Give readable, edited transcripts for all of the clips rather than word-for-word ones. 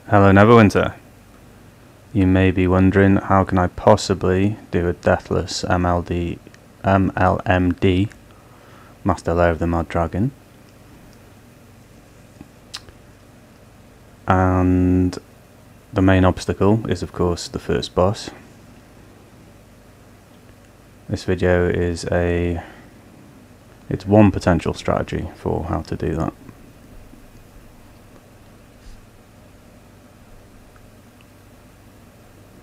Hello Neverwinter. You may be wondering, how can I possibly do a Deathless MLMD, Master Lair of the Mad Dragon? And the main obstacle is of course the first boss. This video is it's one potential strategy for how to do that.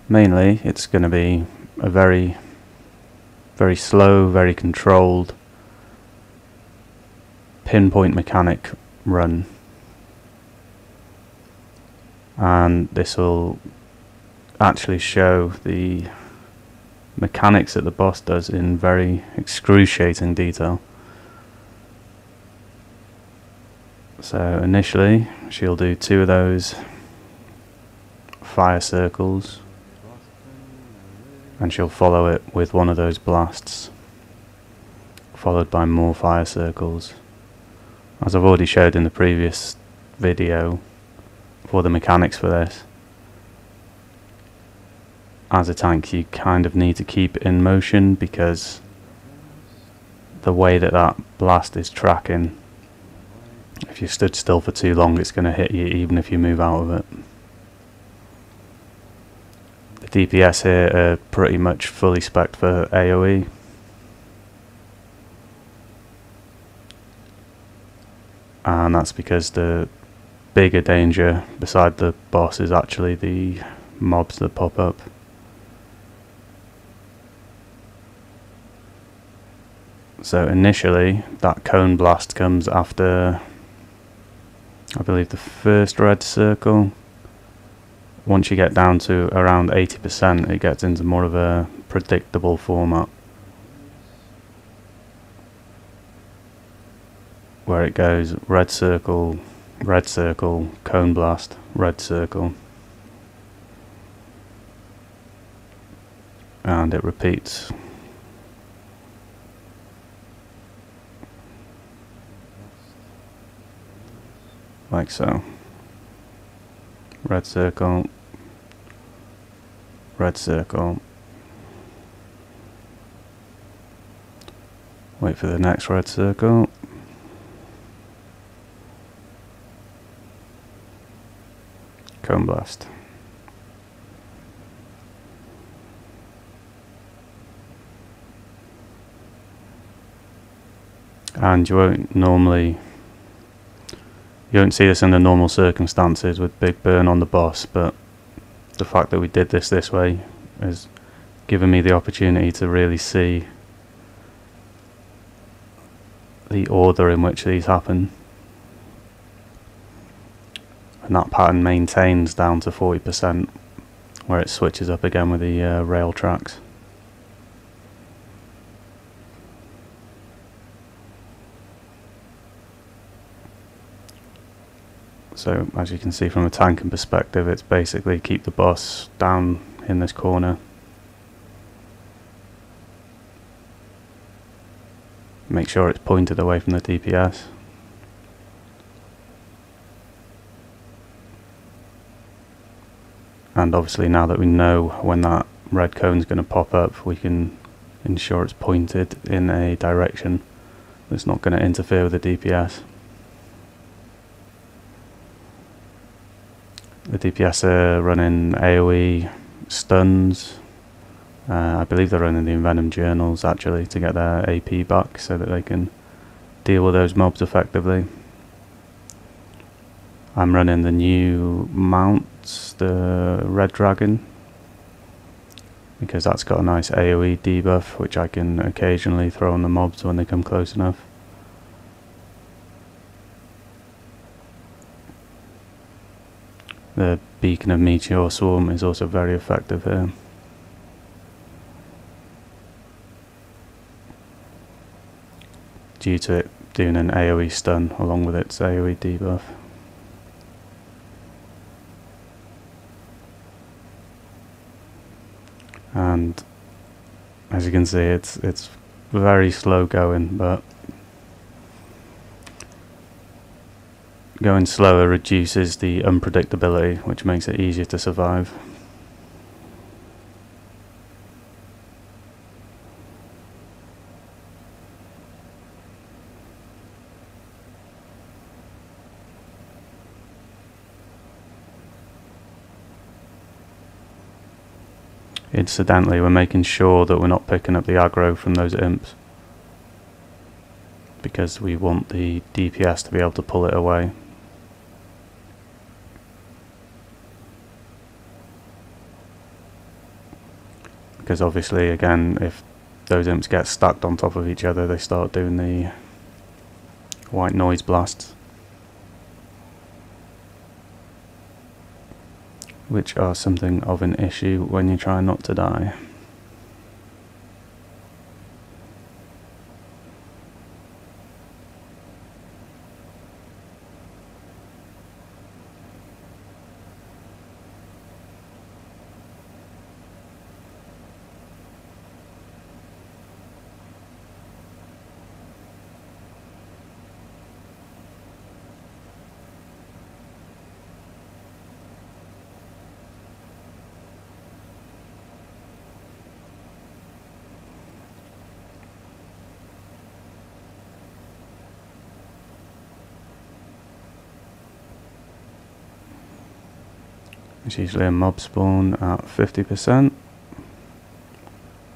Mainly, it's going to be a very slow, very controlled, pinpoint mechanic run. And this will actually show the mechanics that the boss does in very excruciating detail. So initially, she'll do 2 of those fire circles, and she'll follow it with 1 of those blasts, followed by more fire circles. As I've already showed in the previous video, for the mechanics for this, as a tank you kind of need to keep it in motion, because the way that blast is tracking, if you stood still for too long it's going to hit you even if you move out of it. The DPS here are pretty much fully spec'd for AoE. And that's because the bigger danger beside the boss is actually the mobs that pop up. So initially that cone blast comes after, I believe, the first red circle. Once you get down to around 80%, it gets into more of a predictable format, where it goes red circle, cone blast, red circle, and it repeats. Like so. Red circle, red circle, wait for the next red circle, cone blast. And you won't see this under normal circumstances with big burn on the boss, but the fact that we did this way has given me the opportunity to really see the order in which these happen. And that pattern maintains down to 40%, where it switches up again with the rail tracks. So as you can see from a tanking perspective, it's basically keep the boss down in this corner, make sure it's pointed away from the DPS, and obviously now that we know when that red cone is going to pop up, we can ensure it's pointed in a direction that's not going to interfere with the DPS. The DPS are running AoE stuns. I believe they're running the Envenom journals actually to get their AP back so that they can deal with those mobs effectively. I'm running the new mounts, the Red Dragon, because that's got a nice AoE debuff which I can occasionally throw on the mobs when they come close enough. The Beacon of Meteor Swarm is also very effective here. Due to it doing an AoE stun along with its AoE debuff. And as you can see, it's very slow going, but going slower reduces the unpredictability, which makes it easier to survive. Incidentally, we're making sure that we're not picking up the aggro from those imps, because we want the DPS to be able to pull it away. Because obviously, again, if those imps get stacked on top of each other, they start doing the white noise blasts, which are something of an issue when you try not to die. It's usually a mob spawn at 50%.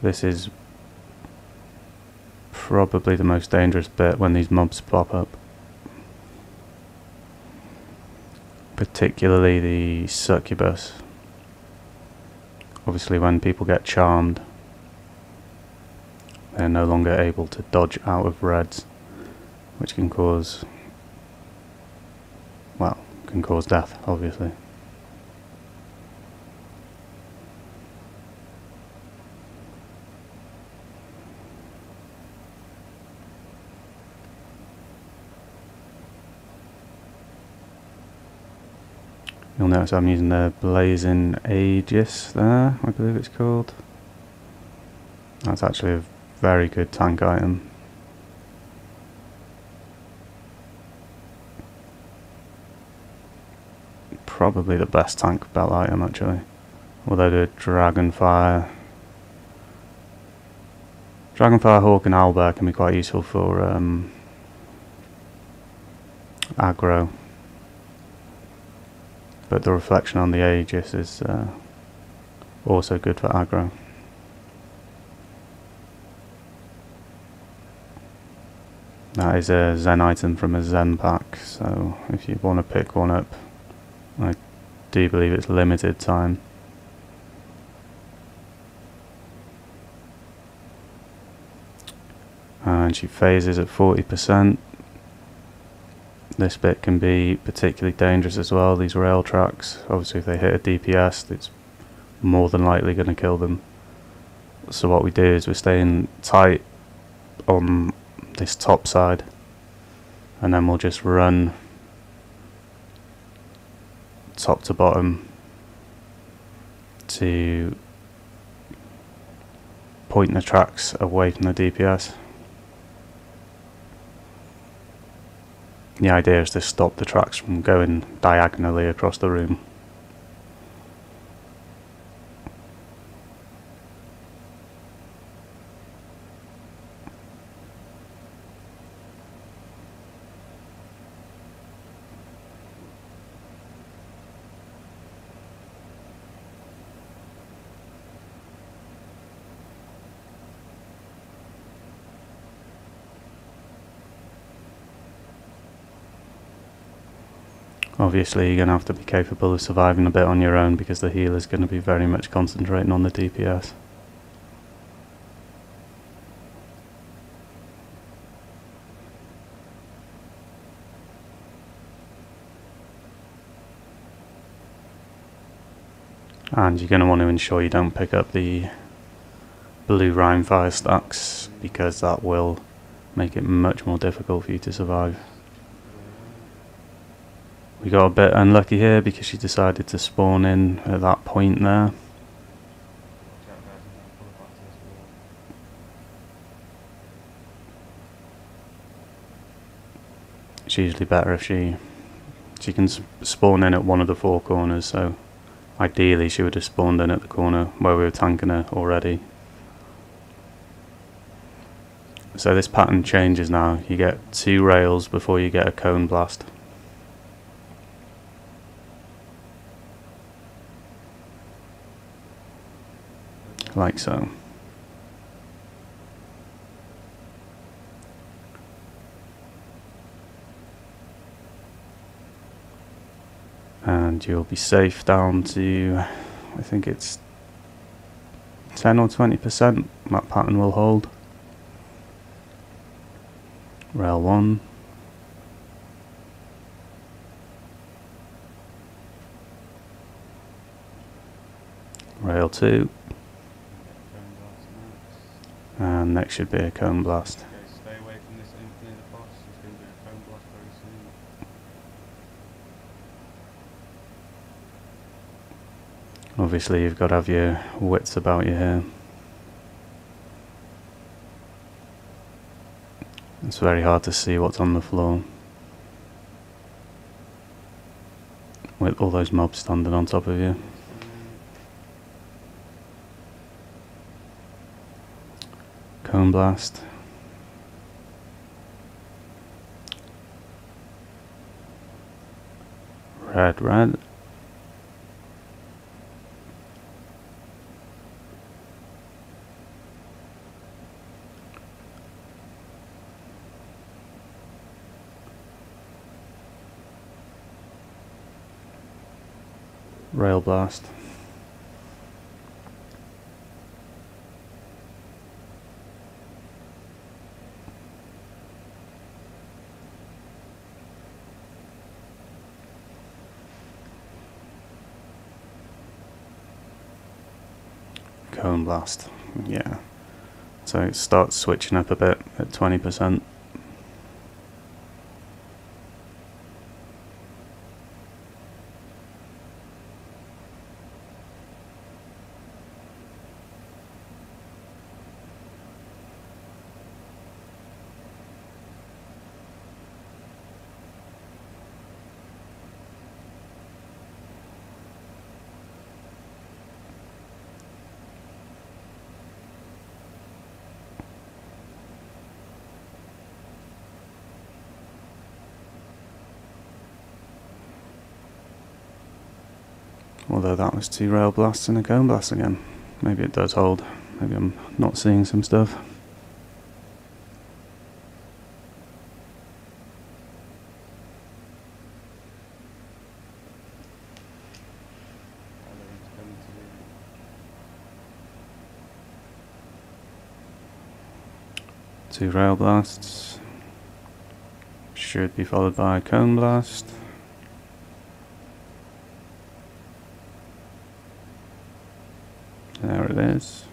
This is probably the most dangerous bit when these mobs pop up. Particularly the succubus. Obviously when people get charmed, they're no longer able to dodge out of reds, which can cause, well, can cause death, obviously. You'll notice I'm using the Blazing Aegis there, I believe it's called. That's actually a very good tank item. Probably the best tank belt item actually. Although the Dragonfire Hawk and Owlbear can be quite useful for aggro. But the reflection on the Aegis is also good for aggro. That is a Zen item from a Zen pack, so if you want to pick one up, I do believe it's limited time. And she phases at 40%. This bit can be particularly dangerous as well, these rail tracks. Obviously if they hit a DPS, it's more than likely going to kill them. So what we do is we're staying tight on this top side, and then we'll just run top to bottom to point the tracks away from the DPS. The idea is to stop the tracks from going diagonally across the room. Obviously you're going to have to be capable of surviving a bit on your own, because the healer's going to be very much concentrating on the DPS. And you're going to want to ensure you don't pick up the blue Rhyme Fire stacks, because that will make it much more difficult for you to survive. We got a bit unlucky here because she decided to spawn in at that point there. It's usually better if she She can spawn in at one of the 4 corners, so ideally she would have spawned in at the corner where we were tanking her already. So this pattern changes now. You get 2 rails before you get a cone blast. Like so. And you'll be safe down to, I think it's 10 or 20% that pattern will hold. Rail 1. Rail 2. And next should be a cone blast. Stay away from this opening near the boss, there's going to be a cone blast very soon. Obviously you've got to have your wits about you here. It's very hard to see what's on the floor with all those mobs standing on top of you. Cone blast. Red, red. Rail blast. Cone blast. Yeah. So it starts switching up a bit at 20%. Although that was 2 rail blasts and a cone blast again. Maybe it does hold. Maybe I'm not seeing some stuff. Two rail blasts. Should be followed by a cone blast. There it is.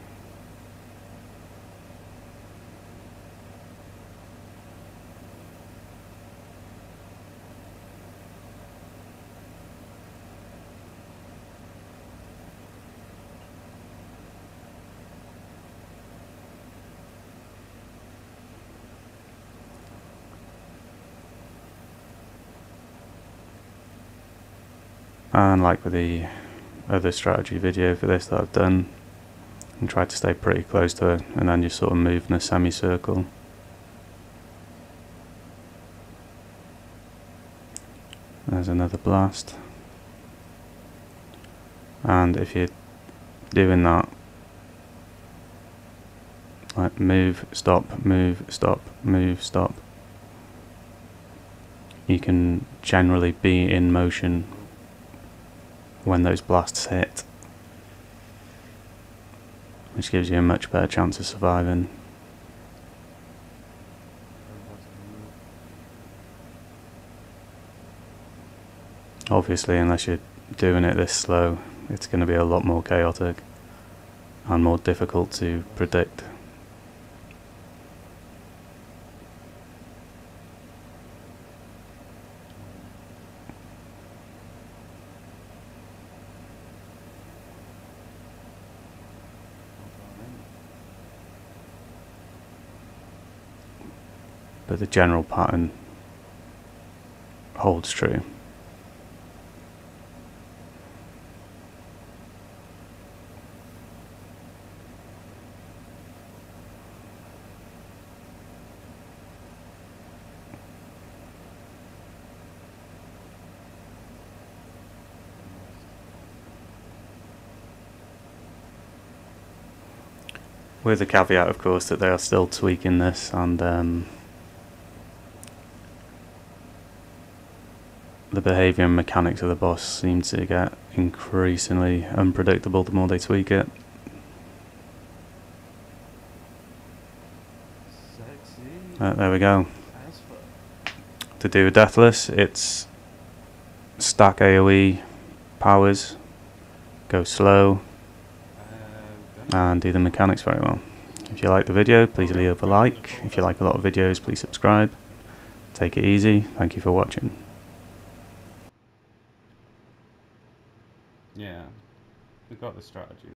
And like with the other strategy video for this that I've done, and try to stay pretty close to it, and then just sort of move in a semicircle. There's another blast. And if you're doing that, like move, stop, move, stop, move, stop, you can generally be in motion when those blasts hit, which gives you a much better chance of surviving. Obviously, unless you're doing it this slow, it's going to be a lot more chaotic and more difficult to predict. But the general pattern holds true. With the caveat, of course, that they are still tweaking this, and the behaviour and mechanics of the boss seem to get increasingly unpredictable the more they tweak it. Sexy. There we go. As fuck. To do with Deathless, it's stack AoE powers, go slow, and do the mechanics very well. If you like the video, please leave a like. If you like a lot of videos, please subscribe. Take it easy. Thank you for watching. Yeah, we got the strategy.